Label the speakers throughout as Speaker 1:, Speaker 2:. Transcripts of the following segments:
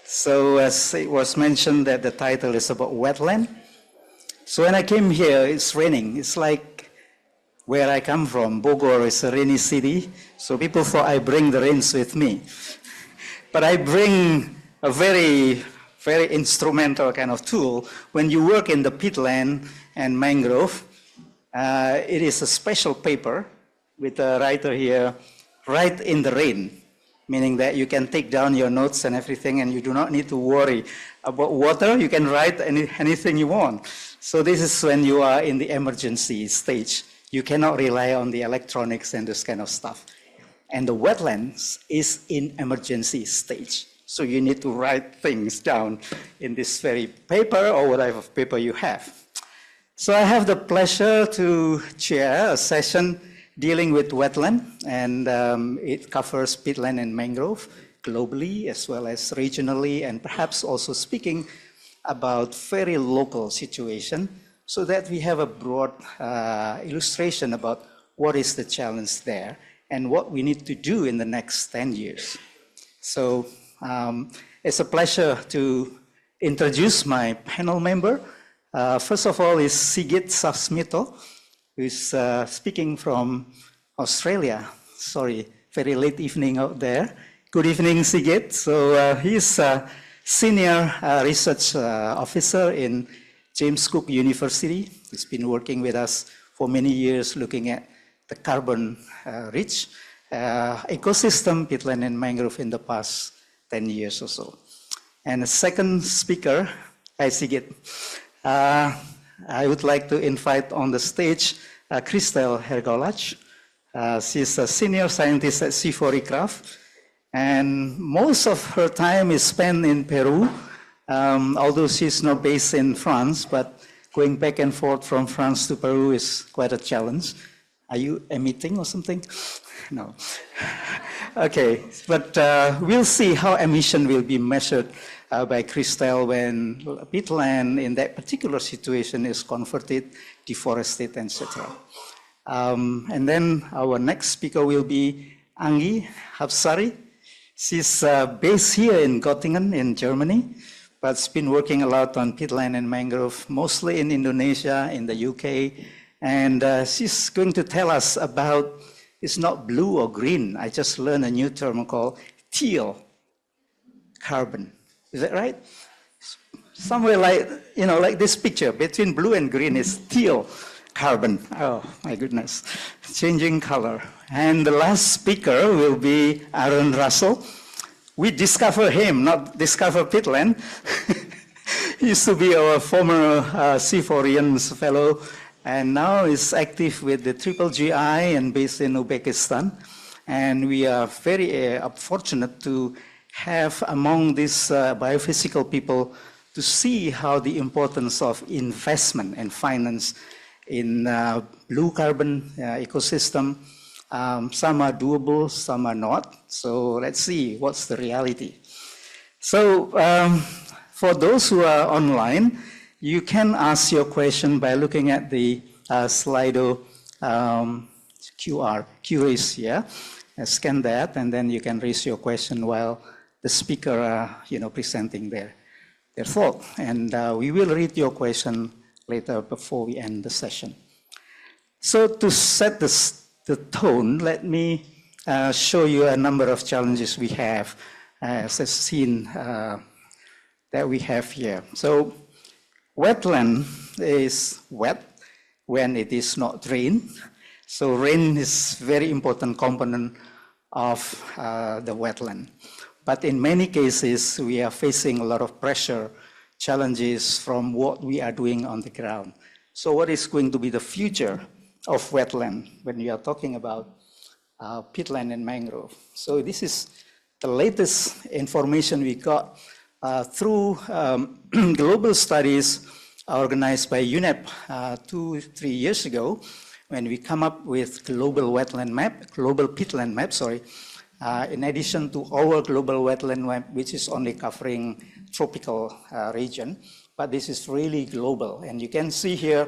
Speaker 1: So as it was mentioned that the title is about wetland. So when I came here, it's raining. It's like where I come from, Bogor is a rainy city. So people thought I bring the rains with me. But I bring a very, very instrumental kind of tool. When you work in the peatland and mangrove, it is a special paper with a writer here, write in the rain, meaning that you can take down your notes and everything and you do not need to worry about water. You can write anything you want. So this is when you are in the emergency stage. You cannot rely on the electronics and this kind of stuff. And the wetlands is in emergency stage. So you need to write things down in this very paper or whatever paper you have. So I have the pleasure to chair a session dealing with wetland, and it covers peatland and mangrove globally as well as regionally, and perhaps also speaking about very local situation so that we have a broad illustration about what is the challenge there and what we need to do in the next 10 years. So it's a pleasure to introduce my panel member. First of all is Sigit Sasmito, who is speaking from Australia. Sorry, very late evening out there. Good evening, Sigit. So he's a senior research officer in James Cook University. He's been working with us for many years looking at the carbon rich ecosystem, peatland and mangrove in the past 10 years or so. And the second speaker, hi Sigit. I would like to invite on the stage Christel Hergolach. She's a senior scientist at C4 Craft, and most of her time is spent in Peru, although she's not based in France, but going back and forth from France to Peru is quite a challenge. Are you emitting or something? No. Okay, but we'll see how emission will be measured by Christel when peatland in that particular situation is converted, deforested, etc. And then our next speaker will be Angi Hapsari. She's based here in Göttingen in Germany, but has been working a lot on peatland and mangrove, mostly in Indonesia, in the UK. And she's going to tell us about, it's not blue or green. I just learned a new term called teal carbon. Is that right? Somewhere like, you know, like this picture, between blue and green is teal carbon. Oh, my goodness. Changing color. And the last speaker will be Aaron Russell. We discover him, not discover peatland. He used to be our former C4 fellow, and now is active with the GGI and based in Uzbekistan. And we are very fortunate to have among these biophysical people to see how the importance of investment and finance in blue carbon ecosystem. Some are doable, some are not. So let's see what's the reality. So for those who are online, you can ask your question by looking at the Slido QRs here. Scan that, and then you can raise your question while the speaker presenting their thought. And we will read your question later before we end the session. So to set the tone, let me show you a number of challenges we have as a scene that we have here. So wetland is wet when it is not rain. So rain is very important component of the wetland. But in many cases, we are facing a lot of pressure, challenges from what we are doing on the ground. So what is going to be the future of wetland when we are talking about peatland and mangrove? So this is the latest information we got through global studies organized by UNEP 2-3 years ago, when we come up with global wetland map, global peatland map, sorry, in addition to our global wetland map, which is only covering tropical region, but this is really global. And you can see here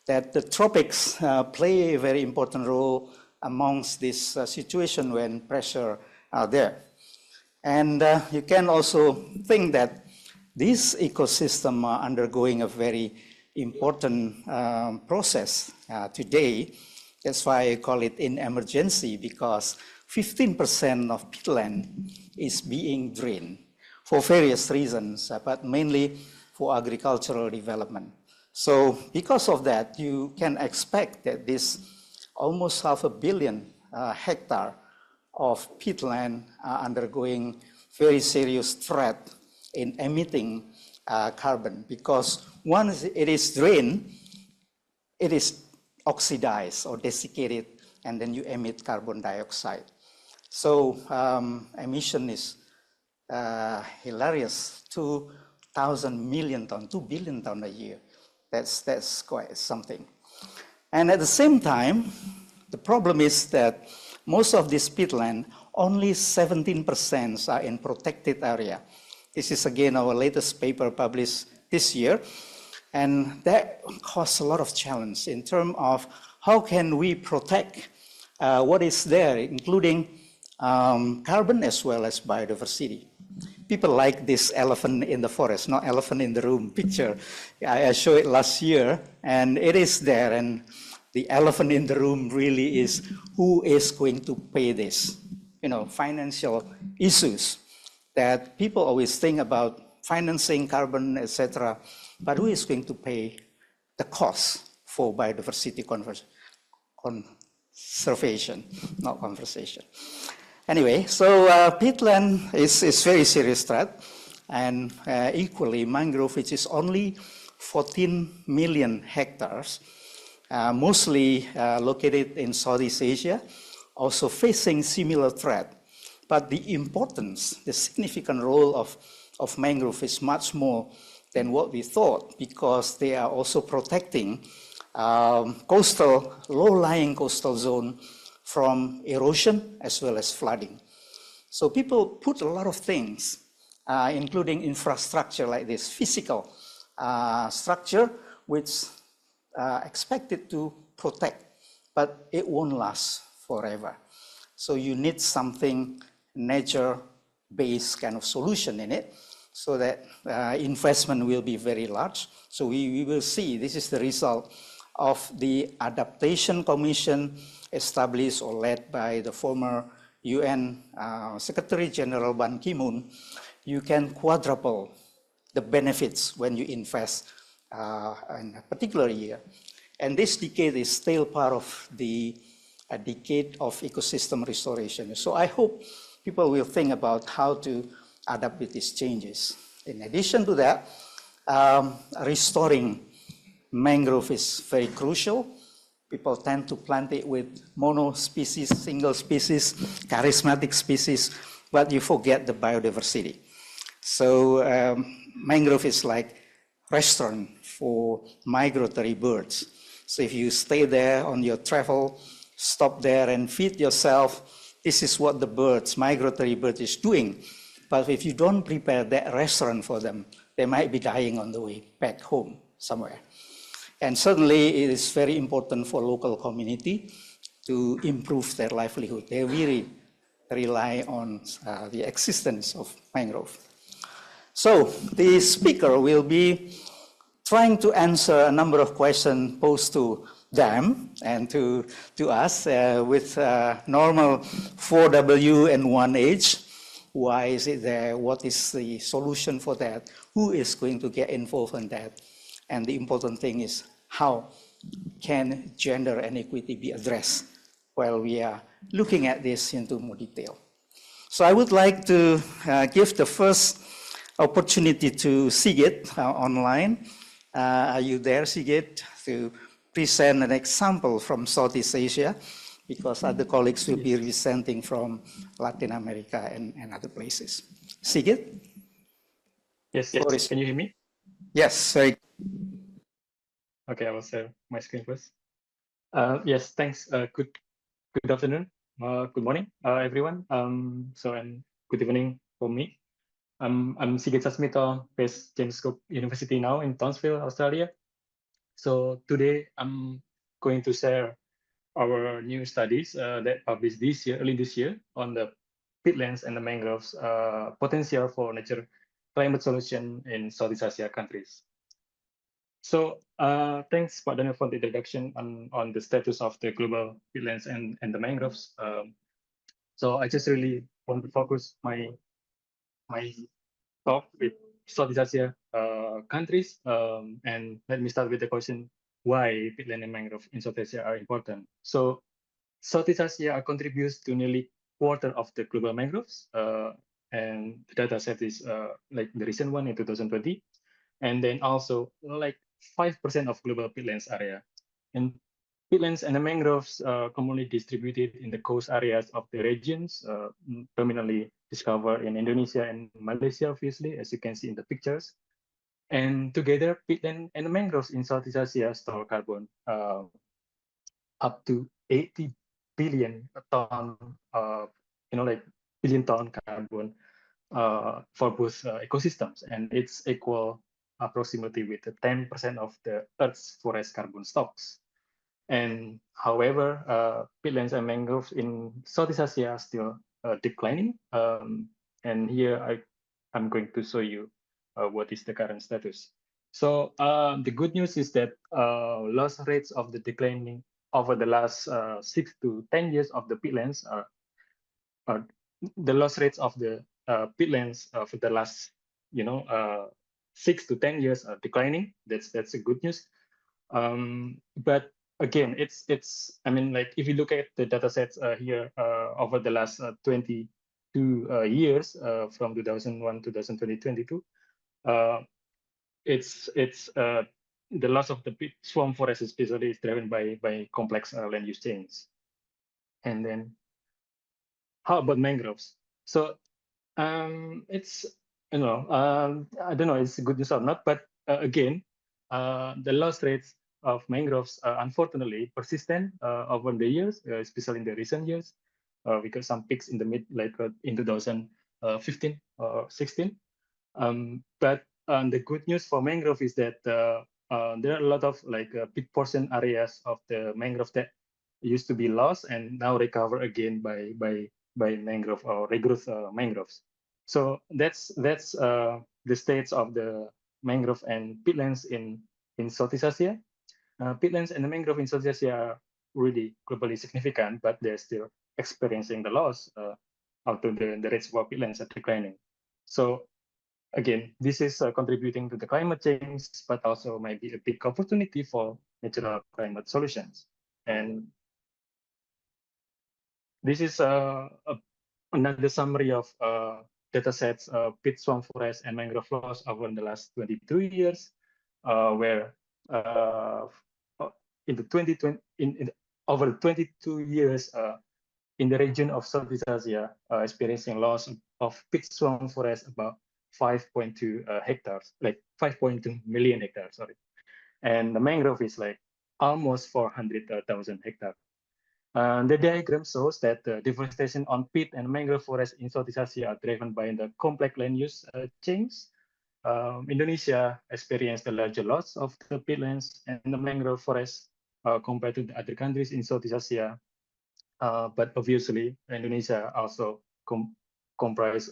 Speaker 1: that the tropics play a very important role amongst this situation when pressure are there. And you can also think that these ecosystems are undergoing a very important process today. That's why I call it in emergency, because 15% of peatland is being drained for various reasons, but mainly for agricultural development. So because of that, you can expect that this almost 500 million hectare of peatland are undergoing very serious threat in emitting carbon, because once it is drained, it is oxidized or desiccated, and then you emit carbon dioxide. So emission is hilarious, 2,000 million tons, 2 billion tons a year. That's quite something. And at the same time, the problem is that most of this peatland, only 17% are in protected area. This is again our latest paper published this year. And that caused a lot of challenge in terms of how can we protect what is there, including carbon as well as biodiversity. People like this elephant in the forest, not elephant in the room picture. I showed it last year, and it is there. And the elephant in the room really is who is going to pay this, financial issues that people always think about financing carbon, etc. But who is going to pay the cost for biodiversity conservation, not conversation? Anyway, so peatland is very serious threat, and equally mangrove, which is only 14 million hectares, mostly located in Southeast Asia, also facing similar threat. But the importance, the significant role of mangrove is much more than what we thought, because they are also protecting low-lying coastal zone from erosion as well as flooding. So people put a lot of things, including infrastructure like this, physical structure, which expected to protect, but it won't last forever. So you need something nature-based kind of solution in it, so that investment will be very large. So we will see, this is the result of the Adaptation Commission established or led by the former UN Secretary General Ban Ki-moon. You can quadruple the benefits when you invest in a particular year. And this decade is still part of the decade of ecosystem restoration. So I hope people will think about how to adapt with these changes. In addition to that, restoring mangrove is very crucial. People tend to plant it with mono-species, single species, charismatic species, but you forget the biodiversity. So mangrove is like restaurant for migratory birds. So if you stay there on your travel, stop there and feed yourself, this is what the birds, migratory birds, is doing. But if you don't prepare that restaurant for them, they might be dying on the way back home somewhere. And certainly it is very important for local community to improve their livelihood. They really rely on the existence of mangrove. So the speaker will be trying to answer a number of questions posed to them and to us with normal 4W and 1H. Why is it there? What is the solution for that? Who is going to get involved in that? And the important thing is, how can gender and equity be addressed while we are looking at this into more detail? So I would like to give the first opportunity to Sigit online. Are you there, Sigit, to present an example from Southeast Asia? Because other colleagues will be presenting from Latin America and other places. Sigit?
Speaker 2: Yes, can you hear me?
Speaker 1: Yes, very.
Speaker 2: Okay, I will share my screen first. Yes, thanks. Good afternoon. Good morning, everyone. And good evening for me. I'm Sigit Sasmito, based James Cook University now in Townsville, Australia. So today I'm going to share our new studies that published early this year on the peatlands and the mangroves potential for nature climate solution in Southeast Asia countries. So thanks, Pak Daniel, for the introduction on the status of the global peatlands and the mangroves. So I just really want to focus my talk with Southeast Asia countries. And let me start with the question, why peatland and mangrove in Southeast Asia are important. So Southeast Asia contributes to nearly quarter of the global mangroves. And the data set is like the recent one in 2020. And then also like 5% of global peatlands area. And peatlands and the mangroves commonly distributed in the coast areas of the regions, permanently discovered in Indonesia and Malaysia, obviously, as you can see in the pictures. And together, peatland and the mangroves in Southeast Asia store carbon up to 80 billion ton, like billion ton carbon for both ecosystems, and it's equal approximately with the 10% of the Earth's forest carbon stocks. And however, peatlands and mangroves in Southeast Asia are still declining. And here I'm going to show you what is the current status. So the good news is that loss rates of the declining over the last 6 to 10 years of the peatlands are the loss rates of the peatlands for the last 6 to 10 years are declining. That's a good news. But again, it's I mean, like if you look at the data sets here over the last 22 years from 2001 to 2022, it's the loss of the swamp forest especially is driven by complex land use change. And then how about mangroves? So it's I don't know it's good news or not, but again, the loss rates of mangroves are unfortunately persistent over the years, especially in the recent years. We got some peaks in the in 2015 or 16. But the good news for mangrove is that there are a lot of big portion areas of the mangrove that used to be lost and now recover again by mangrove or regrowth mangroves. So that's the states of the mangrove and peatlands in Southeast Asia. Peatlands and the mangrove in Southeast Asia are really globally significant, but they're still experiencing the loss, although the reservoir peatlands are declining. So again, this is contributing to the climate change, but also might be a big opportunity for natural climate solutions. And this is another summary of data sets, peat swamp forest and mangrove loss over the last 22 years, where in the 2020, over 22 years, in the region of Southeast Asia, experiencing loss of peat swamp forest about 5.2 hectares, like 5.2 million hectares, sorry. And the mangrove is like almost 400,000 hectares. The diagram shows that the deforestation on peat and mangrove forests in Southeast Asia are driven by the complex land use change. Indonesia experienced a larger loss of the peatlands and the mangrove forests compared to the other countries in Southeast Asia. But obviously, Indonesia also comprise,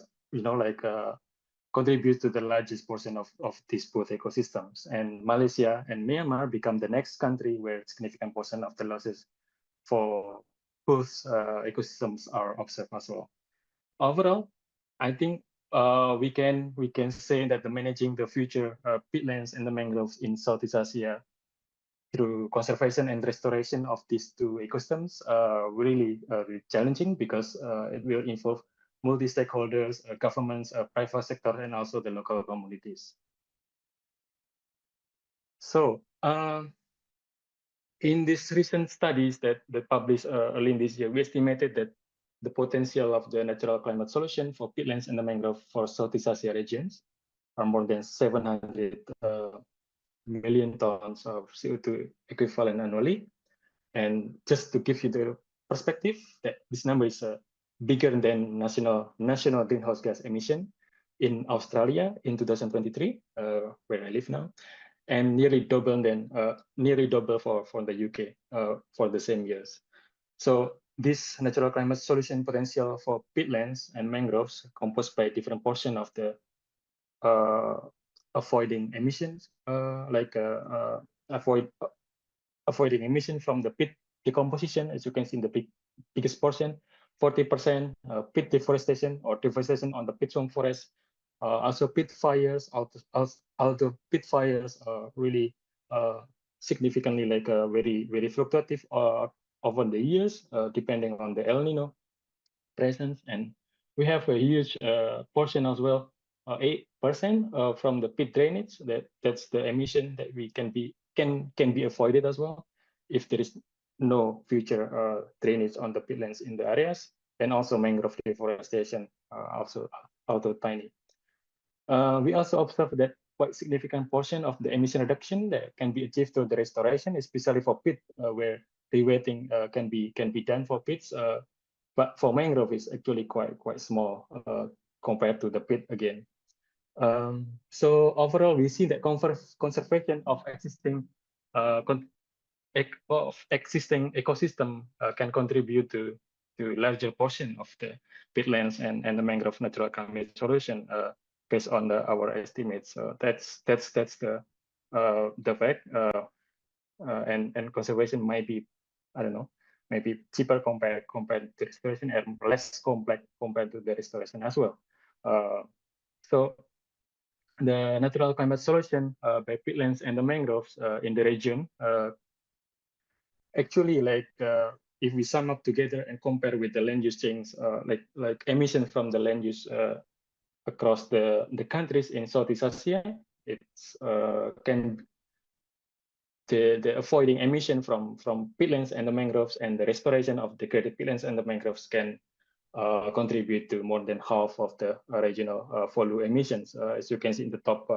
Speaker 2: contributes to the largest portion of these both ecosystems. And Malaysia and Myanmar become the next country where significant portion of the losses for both ecosystems are observed as well. Overall, I think we can say that the managing the future peatlands and the mangroves in Southeast Asia through conservation and restoration of these two ecosystems really challenging, because it will involve multi-stakeholders, governments, private sector, and also the local communities. So in these recent studies that published early in this year, we estimated that the potential of the natural climate solution for peatlands and the mangrove for Southeast Asia regions are more than 700 million tons of CO2 equivalent annually. And just to give you the perspective, that this number is bigger than national greenhouse gas emission in Australia in 2023, where I live now, and nearly double for the UK for the same years. So this natural climate solution potential for peatlands and mangroves composed by different portion of the avoiding emissions, avoiding emission from the peat decomposition, as you can see in the biggest portion, 40% peat deforestation or deforestation on the peat swamp forest. Also peat fires, although peat fires are really significantly very fluctuative over the years, depending on the El Nino presence. And we have a huge portion as well, 8% from the peat drainage. That's the emission that we can be avoided as well if there is no future drainage on the peatlands in the areas. And also mangrove deforestation, also tiny. We also observe that quite significant portion of the emission reduction that can be achieved through the restoration, especially for peat, where rewetting can be done for peats. But for mangrove, it's actually quite small compared to the peat again. So overall, we see that conservation of existing ecosystem can contribute to larger portion of the peatlands and the mangrove natural climate solution based on our estimates. So that's the fact. And conservation might be, I don't know, maybe cheaper compared to restoration and less complex compared to the restoration as well. So the natural climate solution by peatlands and the mangroves in the region actually if we sum up together and compare with the land use change, like emissions from the land use across the countries in Southeast Asia, it's the avoiding emission from peatlands and the mangroves and the restoration of degraded peatlands and the mangroves can contribute to more than half of the regional volume emissions, as you can see in the top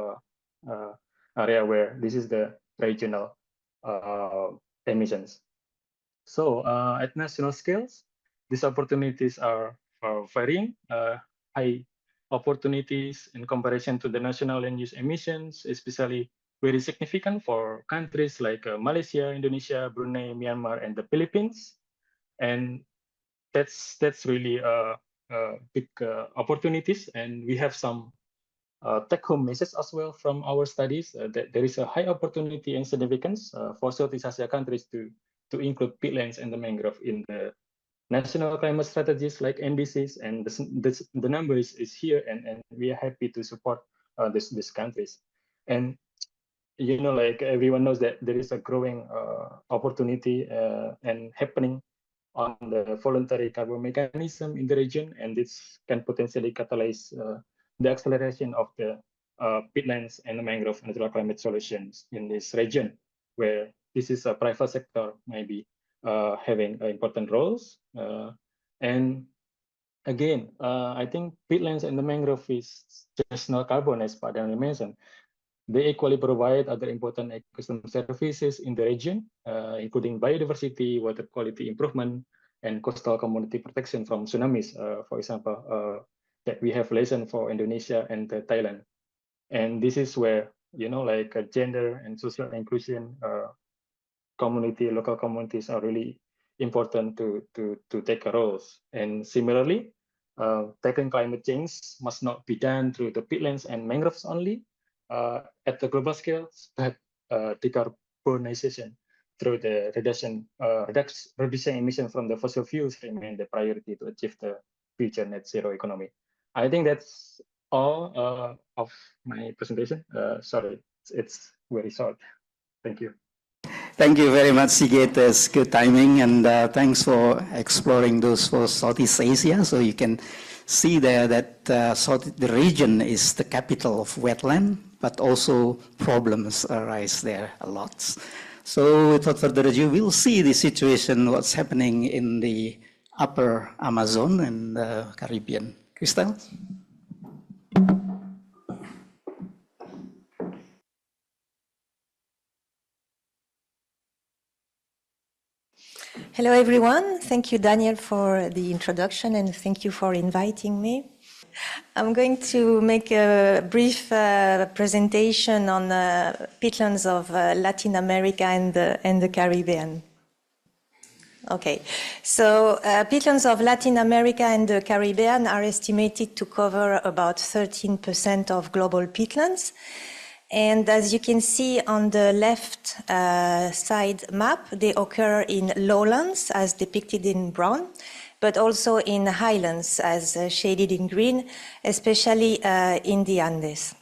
Speaker 2: area where this is the regional emissions. So at national scales, these opportunities are varying. High opportunities in comparison to the national land use emissions, especially very significant for countries like Malaysia, Indonesia, Brunei, Myanmar, and the Philippines. And that's really big opportunities. And we have some take-home message as well from our studies that there is a high opportunity and significance for Southeast Asia countries to include peatlands and the mangrove in the national climate strategies like NDCs, and the number is here, and we are happy to support these countries. And like everyone knows that there is a growing opportunity and happening on the voluntary carbon mechanism in the region, and this can potentially catalyze the acceleration of the peatlands and the mangrove natural climate solutions in this region, where this is a private sector maybe having important roles. And again, I think peatlands and the mangrove is just not carbon, as Pak Daniel mentioned. They equally provide other important ecosystem services in the region, including biodiversity, water quality improvement, and coastal community protection from tsunamis, for example, that we have lesson for Indonesia and Thailand. And this is where, gender and social inclusion local communities are really important to take a role. And similarly, tackling climate change must not be done through the peatlands and mangroves only at the global scale, but decarbonization through the reducing emission from the fossil fuels remain the priority to achieve the future net zero economy. I think that's all of my presentation. Sorry, it's very short. Thank you.
Speaker 1: Thank you very much, Sigit. It's good timing, and thanks for exploring those for Southeast Asia. So you can see there that the region is the capital of wetland, but also problems arise there a lot. So without further ado, we'll see the situation, what's happening in the upper Amazon and the Caribbean. Crystal?
Speaker 3: Hello, everyone. Thank you, Daniel, for the introduction, and thank you for inviting me. I'm going to make a brief presentation on the peatlands of Latin America and the Caribbean. Okay, so peatlands of Latin America and the Caribbean are estimated to cover about 13% of global peatlands. And as you can see on the left side map, they occur in lowlands as depicted in brown, but also in highlands as shaded in green, especially in the Andes.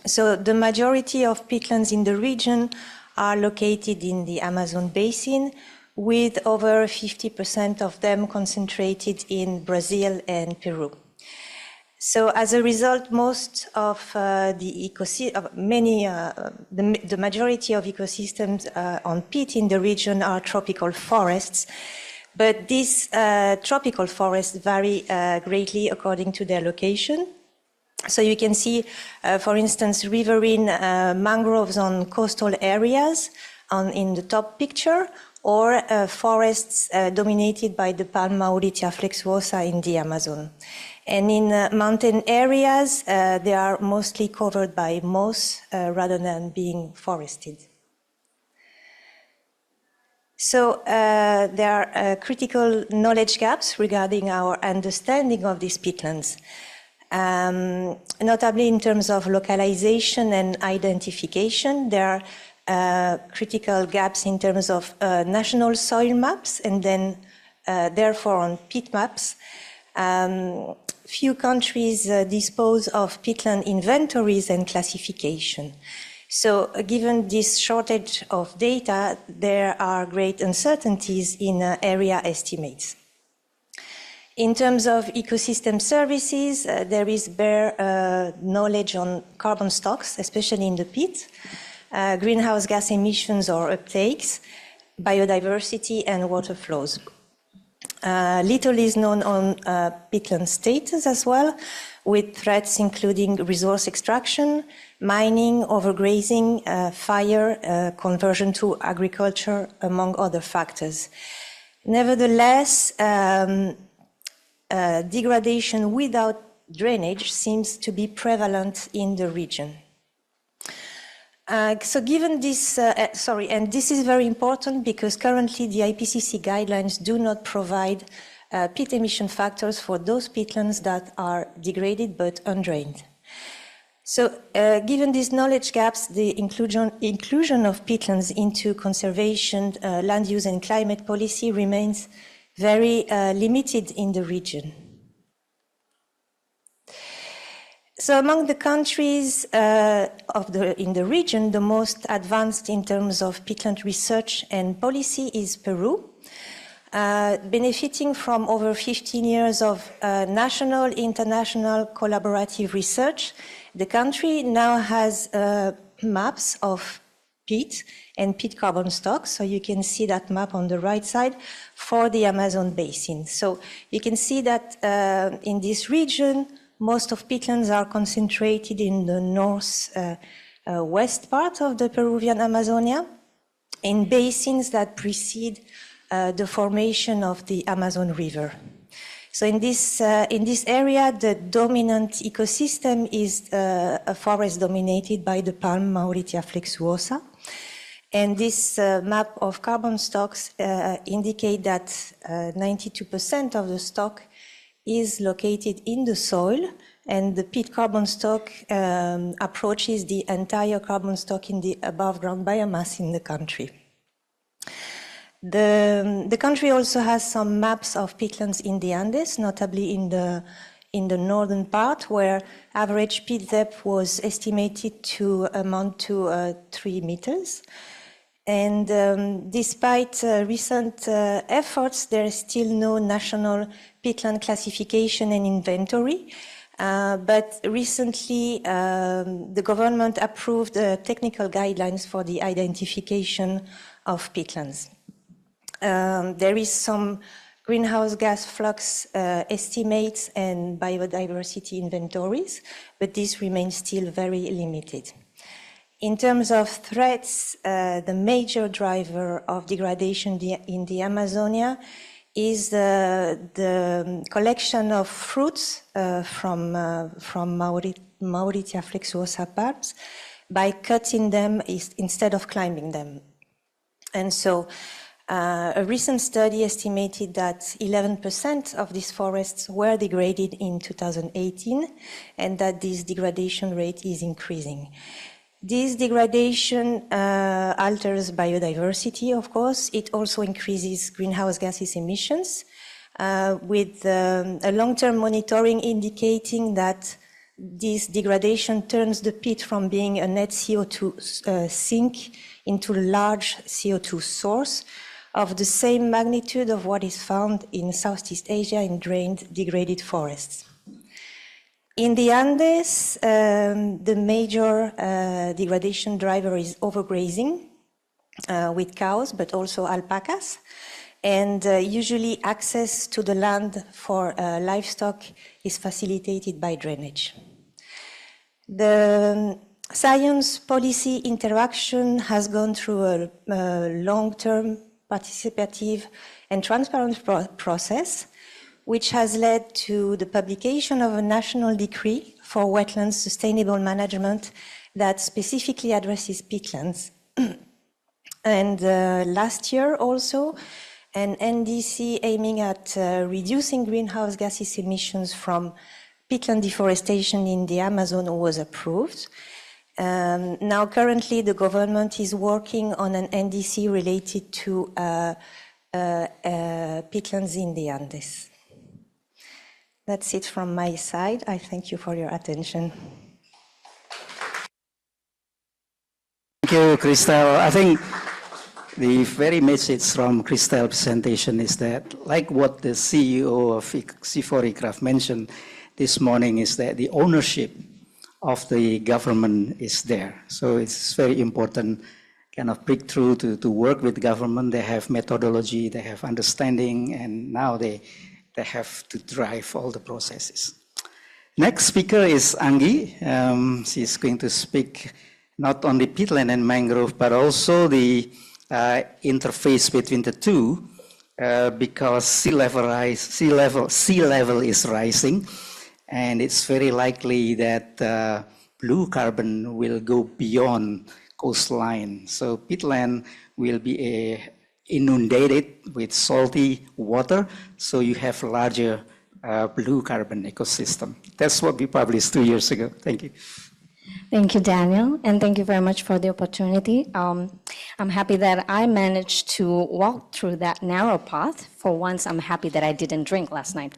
Speaker 3: So the majority of peatlands in the region are located in the Amazon basin, with over 50% of them concentrated in Brazil and Peru. So as a result, most of the majority of ecosystems on peat in the region are tropical forests, but these tropical forests vary greatly according to their location. So you can see, for instance, riverine mangroves on coastal areas in the top picture, or forests dominated by the Palm Mauritia flexuosa in the Amazon. And in mountain areas, they are mostly covered by moss rather than being forested. So there are critical knowledge gaps regarding our understanding of these peatlands, notably in terms of localization and identification. There are critical gaps in terms of national soil maps and then therefore on peat maps. Few countries dispose of peatland inventories and classification. So given this shortage of data, there are great uncertainties in area estimates. In terms of ecosystem services, there is bare knowledge on carbon stocks, especially in the peat, greenhouse gas emissions or uptakes, biodiversity, and water flows. Little is known on peatland status as well, with threats including resource extraction, mining, overgrazing, fire, conversion to agriculture, among other factors. Nevertheless, degradation without drainage seems to be prevalent in the region. So given this, and this is very important because currently the IPCC guidelines do not provide peat emission factors for those peatlands that are degraded but undrained. So given these knowledge gaps, the inclusion of peatlands into conservation, land use and climate policy remains very limited in the region. So among the countries in the region, the most advanced in terms of peatland research and policy is Peru, benefiting from over 15 years of national, international collaborative research. The country now has maps of peat and peat carbon stocks. So you can see that map on the right side for the Amazon basin. So you can see that in this region, most of peatlands are concentrated in the north-west part of the Peruvian Amazonia, in basins that precede the formation of the Amazon River. So in this area, the dominant ecosystem is a forest dominated by the Palm Mauritia flexuosa. And this map of carbon stocks indicate that 92% of the stock is located in the soil, and the peat carbon stock approaches the entire carbon stock in the above ground biomass in the country. The country also has some maps of peatlands in the Andes, notably in the northern part, where average peat depth was estimated to amount to 3 meters. And despite recent efforts, there is still no national peatland classification and inventory. But recently, the government approved technical guidelines for the identification of peatlands. There is some greenhouse gas flux estimates and biodiversity inventories, but this remains still very limited. In terms of threats, the major driver of degradation in the Amazonia is the collection of fruits from Mauritia flexuosa palms by cutting them instead of climbing them. And so A recent study estimated that 11% of these forests were degraded in 2018, and that this degradation rate is increasing. This degradation alters biodiversity, of course. It also increases greenhouse gases emissions, with a long-term monitoring indicating that this degradation turns the peat from being a net CO2 sink into a large CO2 source of the same magnitude of what is found in Southeast Asia in drained, degraded forests. In the Andes, the major degradation driver is overgrazing with cows, but also alpacas. And usually access to the land for livestock is facilitated by drainage. The science policy interaction has gone through a long-term, participative and transparent process, which has led to the publication of a national decree for wetlands sustainable management that specifically addresses peatlands. And last year also, an NDC aiming at reducing greenhouse gases emissions from peatland deforestation in the Amazon was approved. Now currently the government is working on an NDC related to peatlands in the Andes. That's it from my side. I thank you for your attention.
Speaker 1: Thank you, Christelle. I think the very message from Christelle's presentation is that, like what the CEO of C4ICRAF mentioned this morning, is that the ownership of the government is there. So it's very important kind of breakthrough to work with government. They have methodology, they have understanding, and now they have to drive all the processes. Next speaker is Anggi. She's going to speak not only peatland and mangrove, but also the interface between the two, because sea level is rising, and it's very likely that blue carbon will go beyond coastline. So peatland will be inundated with salty water, so you have larger blue carbon ecosystem. That's what we published 2 years ago. Thank you.
Speaker 4: Thank you, Daniel, and thank you very much for the opportunity. I'm happy that I managed to walk through that narrow path. For once, I'm happy that I didn't drink last night.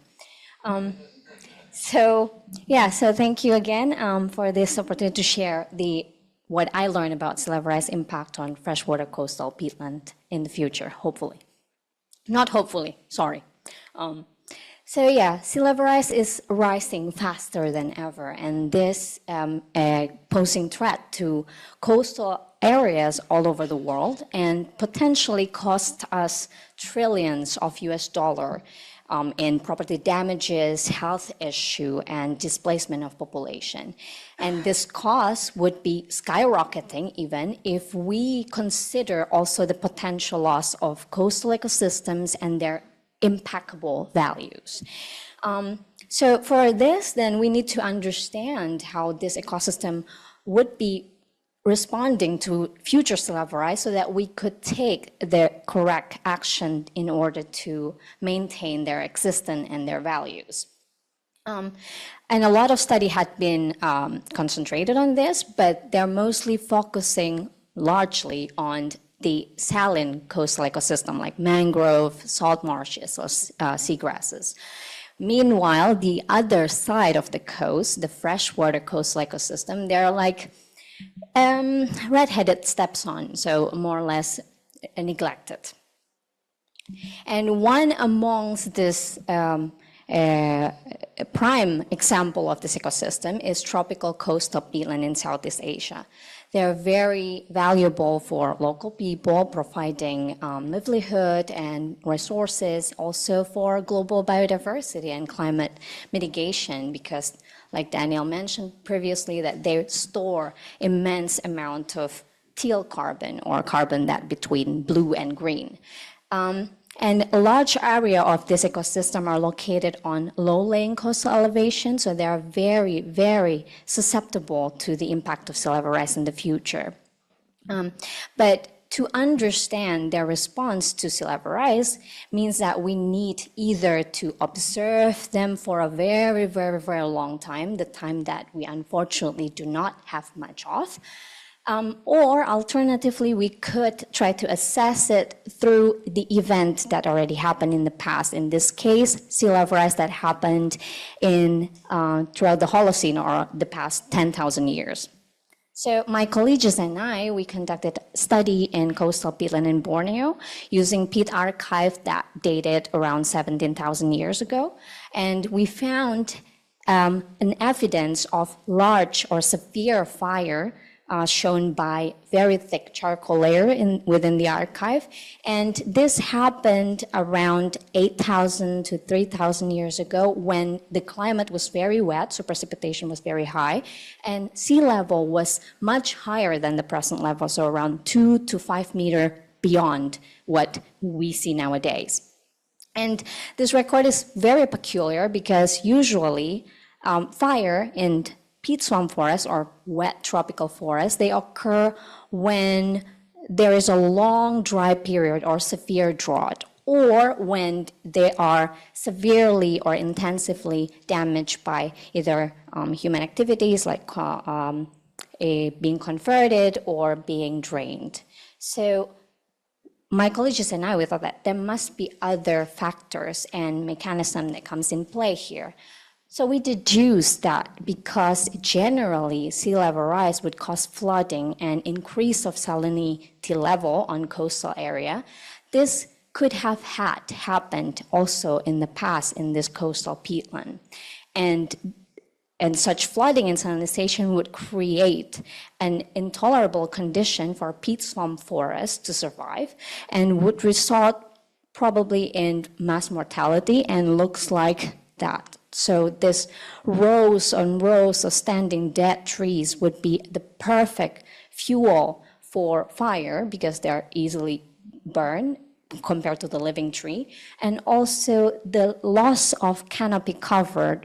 Speaker 4: So thank you again for this opportunity to share what I learned about sea level rise impact on freshwater coastal peatland in the future, hopefully. Not hopefully, sorry. Sea level rise is rising faster than ever, and this posing threat to coastal areas all over the world and potentially cost us trillions of US dollar in property damages, health issue, and displacement of population. And this cost would be skyrocketing even if we consider also the potential loss of coastal ecosystems and their impeccable values. So for this, then we need to understand how this ecosystem would be responding to future sea level rise so that we could take the correct action in order to maintain their existence and their values. And a lot of study had been concentrated on this, but they're mostly focusing largely on the saline coastal ecosystem like mangrove, salt marshes, or seagrasses. Meanwhile, the other side of the coast, the freshwater coastal ecosystem, they're like red-headed stepson, so more or less neglected. And one amongst this prime example of this ecosystem is tropical coastal peatland in Southeast Asia. They're very valuable for local people, providing livelihood and resources, also for global biodiversity and climate mitigation, because like Daniel mentioned previously, that they store immense amount of teal carbon, or carbon that between blue and green. And a large area of this ecosystem are located on low-lying coastal elevation, so they are very, very susceptible to the impact of sea level rise in the future. But to understand their response to sea level rise means that we need either to observe them for a very, very, very long time, the time that we unfortunately do not have much of, or alternatively, we could try to assess it through the event that already happened in the past. In this case, sea level rise that happened throughout the Holocene, or the past 10,000 years. So my colleagues and I, we conducted a study in coastal peatland in Borneo using peat archive that dated around 17,000 years ago. And we found an evidence of large or severe fire shown by very thick charcoal layer within the archive. And this happened around 8,000 to 3,000 years ago when the climate was very wet, so precipitation was very high, and sea level was much higher than the present level, so around 2 to 5 meters beyond what we see nowadays. And this record is very peculiar because usually fire in peat swamp forests or wet tropical forests, they occur when there is a long dry period or severe drought, or when they are severely or intensively damaged by either human activities like being converted or being drained. So my colleagues and I, we thought that there must be other factors and mechanism that comes in play here. So we deduced that because generally sea level rise would cause flooding and increase of salinity level on coastal area, this could have had happened also in the past in this coastal peatland. And such flooding and salinization would create an intolerable condition for peat swamp forests to survive and would result probably in mass mortality, and looks like that. So this rows on rows of standing dead trees would be the perfect fuel for fire because they're easily burned compared to the living tree. And also the loss of canopy cover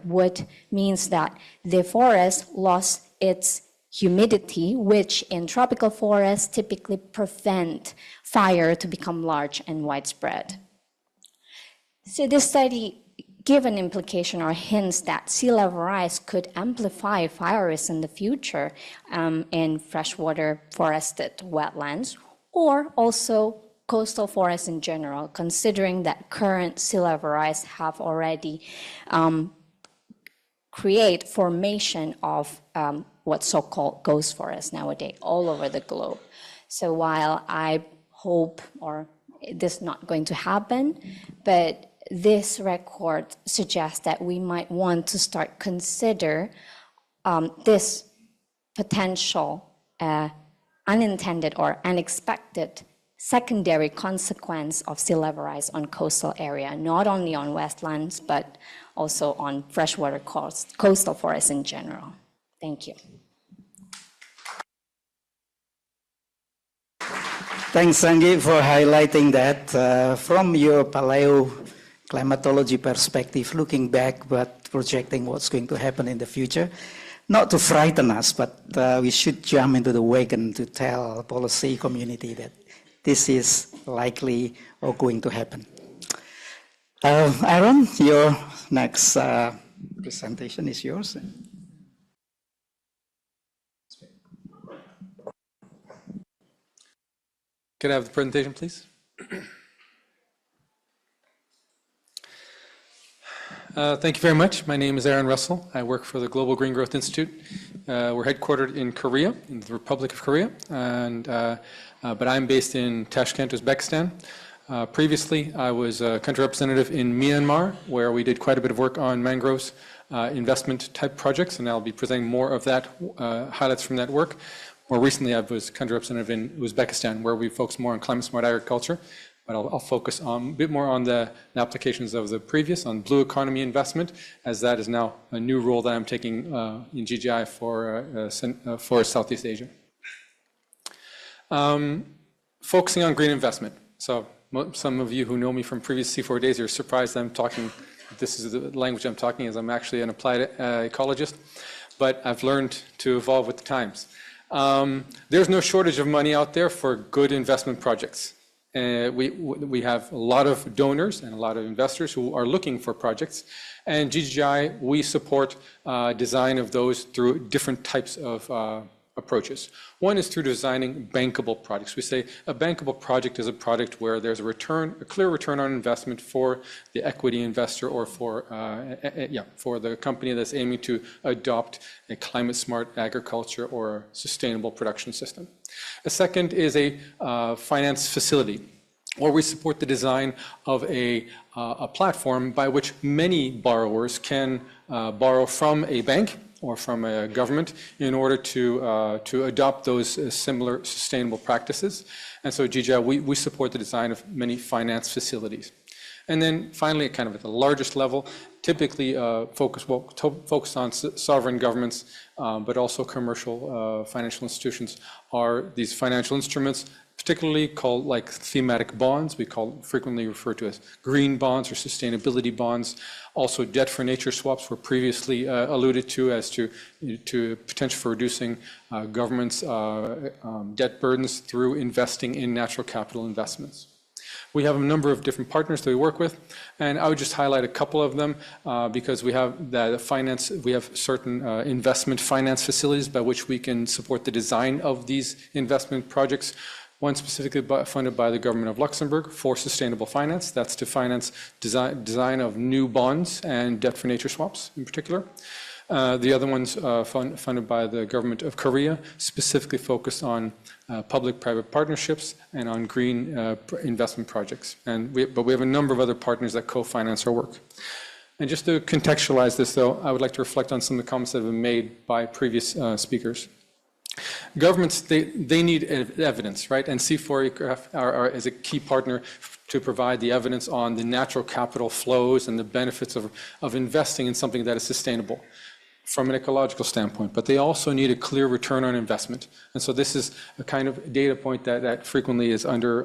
Speaker 4: means that the forest lost its humidity, which in tropical forests typically prevent fire to become large and widespread. So this study give an implication or hints that sea level rise could amplify fire risk in the future in freshwater forested wetlands, or also coastal forests in general, considering that current sea level rise have already create formation of what's so-called ghost forests nowadays all over the globe. So while I hope, or this is not going to happen, but this record suggests that we might want to start consider this potential unintended or unexpected secondary consequence of sea level rise on coastal area, not only on wetlands, but also on freshwater coastal forests in general. Thank you.
Speaker 1: Thanks, Sangeet, for highlighting that. From your paleoclimatology perspective, looking back but projecting what's going to happen in the future, not to frighten us, but we should jump into the wagon to tell policy community that this is likely or going to happen. Aaron, your next presentation is yours.
Speaker 5: Could I have the presentation, please? Thank you very much. My name is Aaron Russell. I work for the Global Green Growth Institute. We're headquartered in Korea, in the Republic of Korea, but I'm based in Tashkent, Uzbekistan. Previously, I was a country representative in Myanmar, where we did quite a bit of work on mangroves investment type projects, and I'll be presenting more of that, highlights from that work. More recently, I was country representative in Uzbekistan, where we focus more on climate-smart agriculture, but I'll focus on a bit more on the applications of the previous, on blue economy investment, as that is now a new role that I'm taking in GGI for Southeast Asia. Focusing on green investment. So some of you who know me from previous C4 days, you're surprised I'm talking, this is the language I'm talking, as I'm actually an applied ecologist, but I've learned to evolve with the times. There's no shortage of money out there for good investment projects. We have a lot of donors and a lot of investors who are looking for projects. And GGI, we support design of those through different types of approaches. One is through designing bankable projects. We say a bankable project is a project where there's a clear return on investment for the equity investor or for the company that's aiming to adopt a climate-smart agriculture or sustainable production system. A second is a finance facility, where we support the design of a platform by which many borrowers can borrow from a bank or from a government in order to adopt those similar sustainable practices. And so GGI, we support the design of many finance facilities. And then finally, kind of at the largest level, typically focused on sovereign governments, but also commercial financial institutions, are these financial instruments, particularly called like thematic bonds. We frequently refer to as green bonds or sustainability bonds. Also, debt for nature swaps were previously alluded to as to potential for reducing governments' debt burdens through investing in natural capital investments. We have a number of different partners that we work with, and I would just highlight a couple of them because we have certain investment finance facilities by which we can support the design of these investment projects. One specifically funded by the government of Luxembourg for sustainable finance. That's to finance design of new bonds and debt for nature swaps in particular. The other one's funded by the government of Korea, specifically focused on public-private partnerships and on green investment projects. But we have a number of other partners that co-finance our work. And just to contextualize this, though, I would like to reflect on some of the comments that have been made by previous speakers. Governments, they need evidence, right? And C4 is a key partner to provide the evidence on the natural capital flows and the benefits of investing in something that is sustainable from an ecological standpoint. But they also need a clear return on investment. And so this is a kind of data point that frequently is under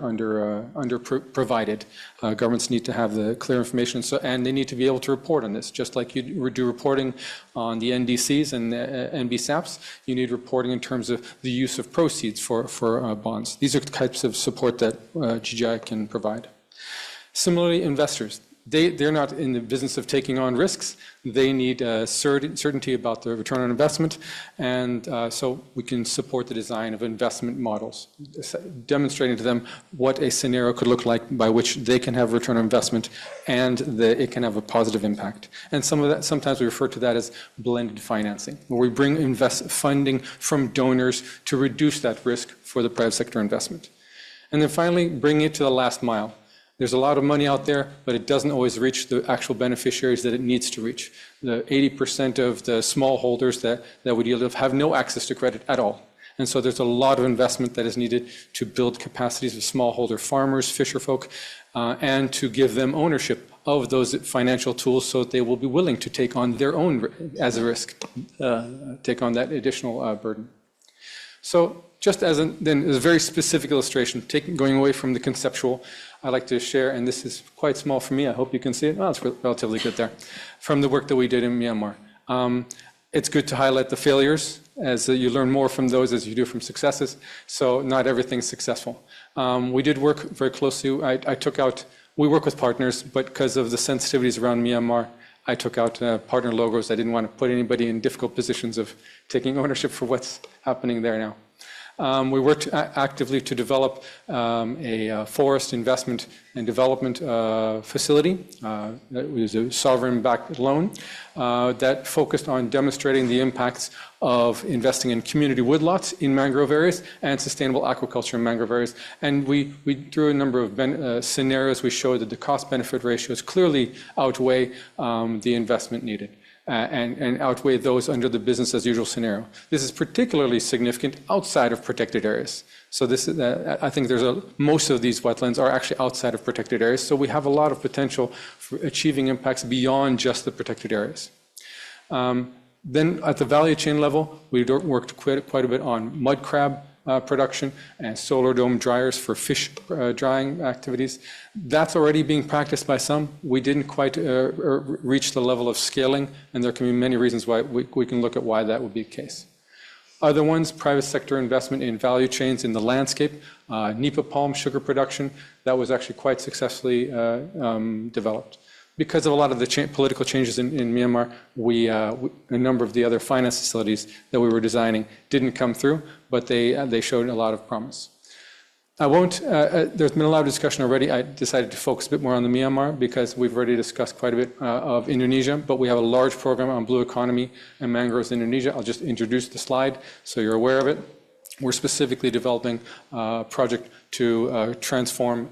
Speaker 5: provided. Governments need to have the clear information, and they need to be able to report on this. Just like you do reporting on the NDCs and the NBSAPs, you need reporting in terms of the use of proceeds for bonds. These are the types of support that GGI can provide. Similarly, investors. They're not in the business of taking on risks. They need certainty about the return on investment, and so we can support the design of investment models, demonstrating to them what a scenario could look like by which they can have return on investment and it can have a positive impact. And sometimes we refer to that as blended financing, where we bring funding from donors to reduce that risk for the private sector investment. And then finally, bringing it to the last mile. There's a lot of money out there, but it doesn't always reach the actual beneficiaries that it needs to reach. The 80% of the smallholders that we deal with have no access to credit at all. And so there's a lot of investment that is needed to build capacities of smallholder farmers, fisherfolk, and to give them ownership of those financial tools so that they will be willing to take on their own as a risk, take on that additional burden. So just as a very specific illustration, going away from the conceptual, I'd like to share, and this is quite small for me, I hope you can see it. Well, it's relatively good there, from the work that we did in Myanmar. It's good to highlight the failures, as you learn more from those as you do from successes, so not everything's successful. We did work very closely. We work with partners, but because of the sensitivities around Myanmar, I took out partner logos. I didn't want to put anybody in difficult positions of taking ownership for what's happening there now. We worked actively to develop a forest investment and development facility. It was a sovereign-backed loan that focused on demonstrating the impacts of investing in community woodlots in mangrove areas and sustainable aquaculture in mangrove areas. And we through a number of scenarios, we showed that the cost-benefit ratios clearly outweigh the investment needed. And outweigh those under the business as usual scenario. This is particularly significant outside of protected areas. So this is, I think most of these wetlands are actually outside of protected areas. So we have a lot of potential for achieving impacts beyond just the protected areas. Then at the value chain level, we worked quite a bit on mud crab production and solar dome dryers for fish drying activities. That's already being practiced by some. We didn't quite reach the level of scaling, and there can be many reasons why we can look at why that would be the case. Other ones, private sector investment in value chains in the landscape, Nipa palm sugar production, that was actually quite successfully developed. Because of a lot of the political changes in Myanmar, a number of the other finance facilities that we were designing didn't come through, but they showed a lot of promise. I won't, there's been a lot of discussion already. I decided to focus a bit more on the Myanmar because we've already discussed quite a bit of Indonesia, but we have a large program on blue economy and mangroves in Indonesia. I'll just introduce the slide so you're aware of it. We're specifically developing a project to transform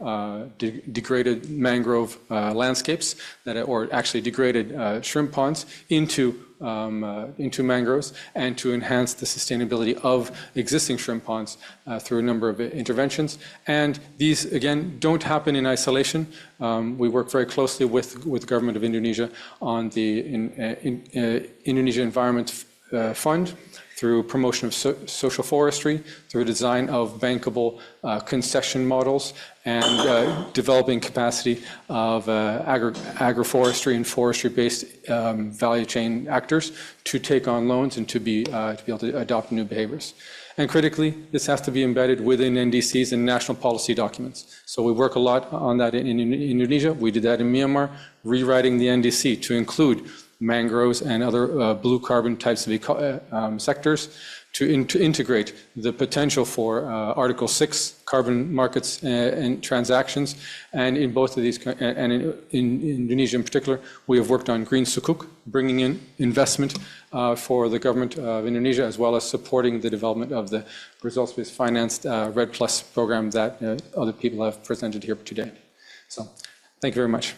Speaker 5: degraded mangrove landscapes or actually degraded shrimp ponds into mangroves, and to enhance the sustainability of existing shrimp ponds through a number of interventions. And these, again, don't happen in isolation. We work very closely with the government of Indonesia on the Indonesia Environment Fund, through promotion of social forestry, through design of bankable concession models, and developing capacity of agroforestry and forestry-based value chain actors to take on loans and to be able to adopt new behaviors. And critically, this has to be embedded within NDCs and national policy documents. So we work a lot on that in Indonesia. We did that in Myanmar, rewriting the NDC to include mangroves and other blue carbon types of sectors to integrate the potential for Article 6 carbon markets and transactions. And in both of these, and in Indonesia in particular, we have worked on green sukuk, bringing in investment for the government of Indonesia, as well as supporting the development of the results-based financed RED Plus program that other people have presented here today. So thank you very much.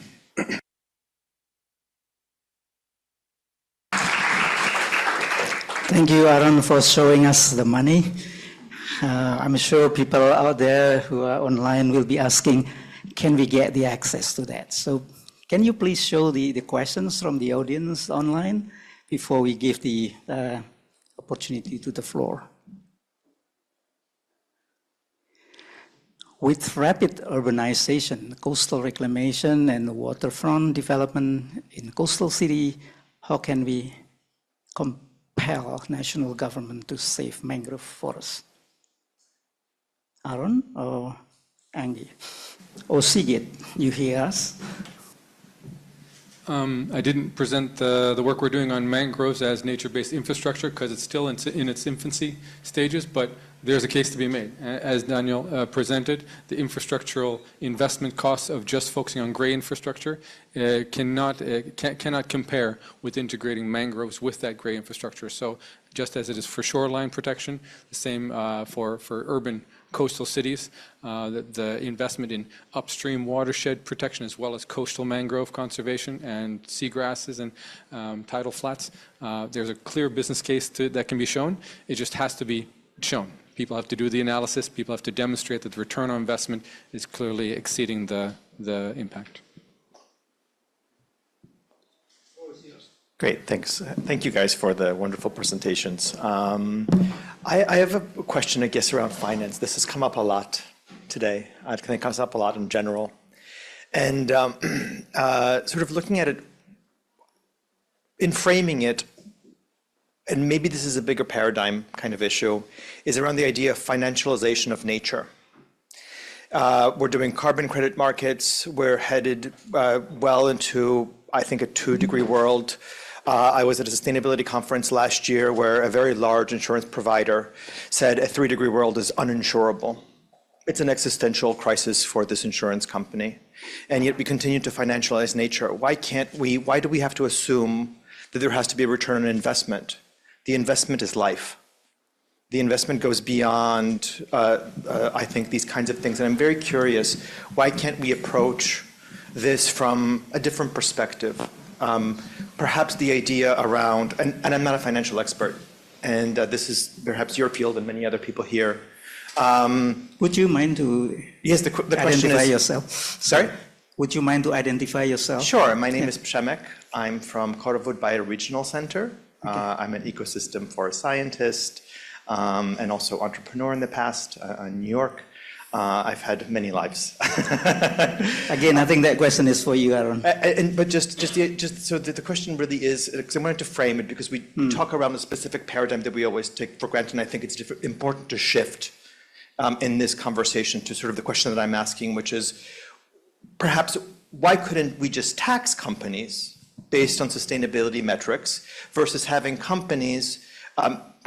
Speaker 1: Thank you, Aaron, for showing us the money. I'm sure people out there who are online will be asking, can we get the access to that? So can you please show the questions from the audience online before we give the opportunity to the floor? With rapid urbanization, coastal reclamation, and waterfront development in coastal city, how can we compel national government to save mangrove forests? Aaron or Angie? Or Sigit, you hear us?
Speaker 5: I didn't present the work we're doing on mangroves as nature-based infrastructure because it's still in its infancy stages, but there's a case to be made. As Daniel presented, the infrastructural investment costs of just focusing on gray infrastructure cannot compare with integrating mangroves with that gray infrastructure. So just as it is for shoreline protection, the same for urban coastal cities, the investment in upstream watershed protection as well as coastal mangrove conservation and seagrasses and tidal flats. There's a clear business case that can be shown. It just has to be shown. People have to do the analysis. People have to demonstrate that the return on investment is clearly exceeding the impact.
Speaker 6: Great, thanks. Thank you guys for the wonderful presentations. I have a question, I guess, around finance. This has come up a lot today. I think it comes up a lot in general. And sort of looking at it, in framing it, and maybe this is a bigger paradigm kind of issue, is around the idea of financialization of nature. We're doing carbon credit markets. We're headed well into, I think, a 2-degree world. I was at a sustainability conference last year where a very large insurance provider said a 3-degree world is uninsurable. It's an existential crisis for this insurance company. And yet we continue to financialize nature. Why do we have to assume that there has to be a return on investment? The investment is life. The investment goes beyond, I think, these kinds of things. And I'm very curious, why can't we approach this from a different perspective? Perhaps the idea around, and I'm not a financial expert, and this is perhaps your field and many other people here.
Speaker 1: Would you mind to
Speaker 6: Yes, the question
Speaker 1: identify
Speaker 6: is,
Speaker 1: yourself?
Speaker 6: Sorry?
Speaker 1: Would you mind to identify yourself?
Speaker 6: Sure. My name is Przemek. I'm from Korowód Bioregional Center. I'm an ecosystem forest scientist and also entrepreneur in the past in New York. I've had many lives.
Speaker 1: Again, I think that question is for you, Aaron.
Speaker 6: But so the question really is, because I wanted to frame it, because we talk around the specific paradigm that we always take for granted, and I think it's important to shift in this conversation to sort of the question that I'm asking, which is perhaps why couldn't we just tax companies based on sustainability metrics versus having companies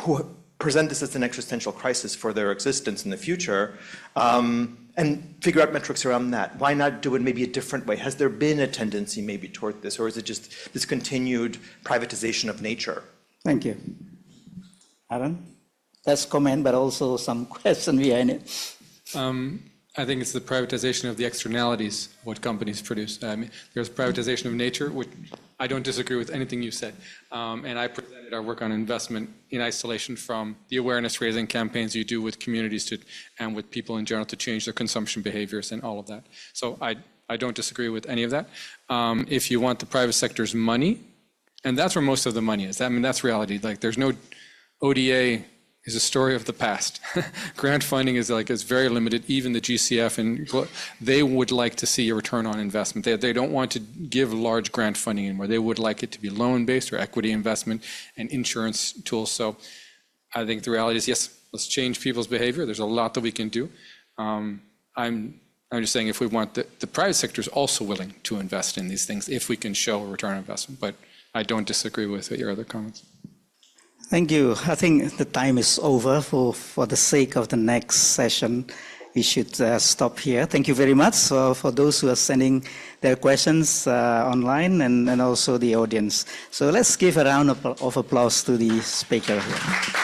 Speaker 6: who present this as an existential crisis for their existence in the future, and figure out metrics around that? Why not do it maybe a different way? Has there been a tendency maybe toward this, or is it just this continued privatization of nature?
Speaker 1: Thank you. Aaron? That's comment, but also some question behind it.
Speaker 5: I think it's the privatization of the externalities of what companies produce. I mean, there's privatization of nature, which I don't disagree with anything you said. And I presented our work on investment in isolation from the awareness raising campaigns you do with communities and with people in general to change their consumption behaviors and all of that. So I don't disagree with any of that. If you want the private sector's money, and that's where most of the money is. I mean, that's reality. Like, there's no ODA is a story of the past. Grant funding is very limited. Even the GCF, and they would like to see a return on investment. They don't want to give large grant funding anymore. They would like it to be loan-based or equity investment and insurance tools. So I think the reality is, yes, let's change people's behavior. There's a lot that we can do. I'm just saying, if we want the private sector is also willing to invest in these things if we can show a return on investment. But I don't disagree with your other comments.
Speaker 1: Thank you. I think the time is over. For the sake of the next session, we should stop here. Thank you very much for those who are sending their questions online and also the audience. So let's give a round of applause to the speaker here.